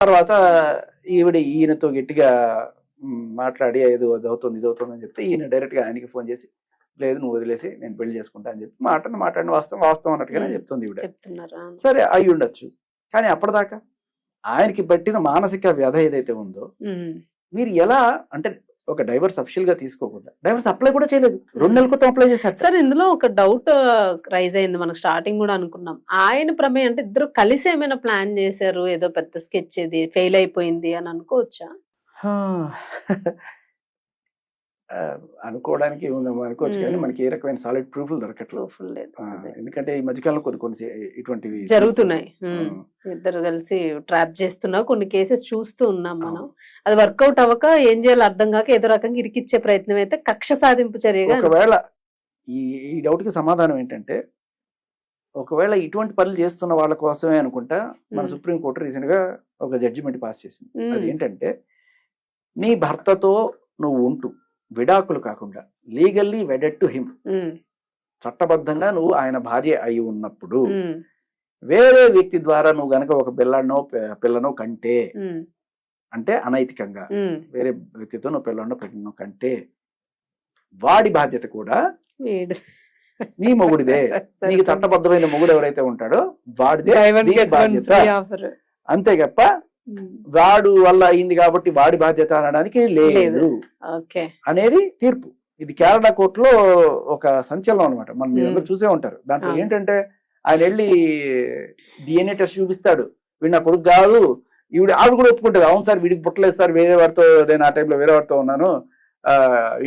తర్వాత ఈయనతో గట్టిగా మాట్లాడి ఇది అవుతుంది అని చెప్తే ఈయన డైరెక్ట్ గా ఆయనకి ఫోన్ చేసి లేదు నువ్వు వదిలేసి నేను పెళ్లి చేసుకుంటా అని చెప్పి మాట్లాడిన వాస్తవం అన్నట్టుగానే చెప్తుంది ఈవిడ. సరే అయి ఉండొచ్చు, కానీ అప్పటిదాకా ఆయనకి పట్టిన మానసిక వ్యధ ఏదైతే ఉందో మీరు ఎలా అంటే ఒక డైవర్స్ అఫిషియల్ గా తీసుకోకుండా డైవర్స్ అప్లై కూడా చేయలేదు, 2 నెలల క్రితం అప్లై చేశారు. సార్ ఇందులో ఒక డౌట్ రైజ్ అయింది, మనకు స్టార్టింగ్ కూడా అనుకున్నాం ఆయన ప్రమేయం అంటే ఇద్దరు కలిసి ఏమైనా ప్లాన్ చేశారు, ఏదో పెద్ద స్కెచ్ ఇది ఫెయిల్ అయిపోయింది అని అనుకోవచ్చా? అనుకోవడానికి అనుకోవచ్చు, కానీ మనకి ఏ రకమైన సాలిడ్ ప్రూఫ్లు దొరకట్లేదు. ఎందుకంటే ఈ మధ్యకాలంలో కొన్ని ఇటువంటివి జరుగుతున్నాయి, ఇద్దరు కలిసి ట్రాప్ చేస్తున్నా కొన్ని కేసెస్ చూస్తూ ఉన్నాం మనం. అది వర్కౌట్ అవ్వక ఏం చేయాలో అర్థం కాక ఏదో రకంగా ఇరికిచ్చే ప్రయత్నం అయితే కక్ష సాధింపు చర్యగా. ఒకవేళ ఈ డౌట్ కి సమాధానం ఏంటంటే, ఒకవేళ ఇటువంటి పనులు చేస్తున్న వాళ్ళ కోసమే అనుకుంటా మన సుప్రీంకోర్టు రీసెంట్ గా ఒక జడ్జిమెంట్ పాస్ చేసింది. అది ఏంటంటే, నీ భర్తతో నువ్వు ఉంటూ విడాకులు కాకుండా లీగల్లీ వెడెడ్ టు హిమ్, చట్టబద్ధంగా నువ్వు ఆయన భార్య అయి ఉన్నప్పుడు వేరే వ్యక్తి ద్వారా నువ్వు గనక ఒక పిల్లనో కంటే, అంటే అనైతికంగా వేరే వ్యక్తితో నువ్వు పిల్లనో కంటే వాడి బాధ్యత కూడా నీ మొగుడిదే. నీకు చట్టబద్ధమైన మొగుడు ఎవరైతే ఉంటాడో వాడిదే బాధ్యత, అంతే తప్ప వాడు వల్ల అయింది కాబట్టి వాడి బాధ్యత అనడానికి లేదు అనేది తీర్పు. ఇది కేరళ కోర్టులో ఒక సంచలనం అనమాట, మనం మీరందరూ చూసే ఉంటారు. దాంట్లో ఏంటంటే ఆయన వెళ్ళి DNA టెస్ట్ చూపిస్తాడు, వీడు నా కొడుకు కాదు, ఆవిడ కూడా ఒప్పుకుంటుంది, అవును సార్ వీడికి పుట్టలేదు సార్, వేరే వారితో నేను ఆ టైంలో వేరే వారితో ఉన్నాను,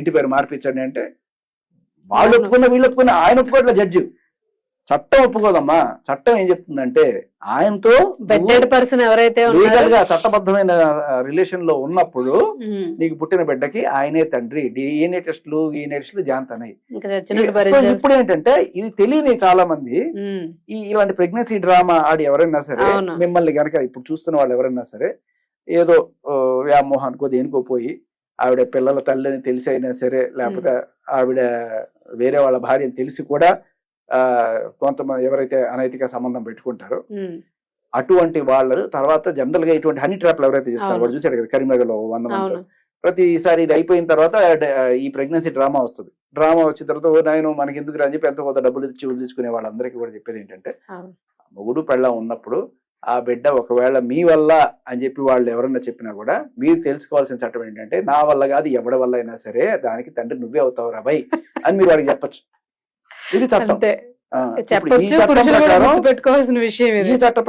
ఇంటి పేరు మార్పించండి అంటే వాళ్ళు ఒప్పుకున్న వీళ్ళు ఒప్పుకున్న ఆయన ఒప్పుకోవట్లే జడ్జి. చట్టం ఒప్పుకోదమ్మా, చట్టం ఏం చెప్తుందంటే ఆయనతో బెడ్డెడ్ పర్సన్ ఎవరైతే లీగల్ గా చట్టబద్ధమైన రిలేషన్ లో ఉన్నప్పుడు నీకు పుట్టిన బిడ్డకి ఆయనే తండ్రి. DNA టెస్టులు జాంతనాయి. సో ఇప్పుడు ఏంటంటే ఇది తెలియని చాలా మంది ఇలాంటి ప్రెగ్నెన్సీ డ్రామా ఆడి ఎవరైనా సరే, మిమ్మల్ని గనక ఇప్పుడు చూస్తున్న వాళ్ళు ఎవరైనా సరే ఏదో వ్యామోహానికో దేనికో పోయి ఆవిడ పిల్లల తల్లి అని తెలిసి అయినా సరే, లేకపోతే ఆవిడ వేరే వాళ్ళ భార్య అని తెలిసి కూడా కొంతమంది ఎవరైతే అనైతిక సంబంధం పెట్టుకుంటారో అటువంటి వాళ్ళు తర్వాత జనరల్ గా ఇటువంటి హనీ ట్రాప్లు ఎవరైతే చేస్తారో, వాడు చూసాడు కదా కరీంనగర్ లో 100 మంది, ప్రతిసారి ఇది అయిపోయిన తర్వాత ఈ ప్రెగ్నెన్సీ డ్రామా వస్తుంది. డ్రామా వచ్చిన తర్వాత నేను మనకి ఎందుకు అని చెప్పి ఎంతో కొంత డబ్బులు ఇచ్చి వదిలించుకునే వాళ్ళందరికీ కూడా చెప్పేది ఏంటంటే, మొగుడు పెళ్ళం ఉన్నప్పుడు ఆ బిడ్డ ఒకవేళ మీ వల్ల అని చెప్పి వాళ్ళు ఎవరన్నా చెప్పినా కూడా మీరు తెలుసుకోవాల్సిన చట్టం ఏంటంటే, నా వల్ల కాదు ఎవరి వల్ల అయినా సరే దానికి తండ్రి నువ్వే అవుతావు రాబాయ్ అని మీరు వాడికి చెప్పచ్చు. ఇది చట్టం. చెప్పొచ్చు, పెట్టుకోవాల్సిన విషయం. ఈ చట్ట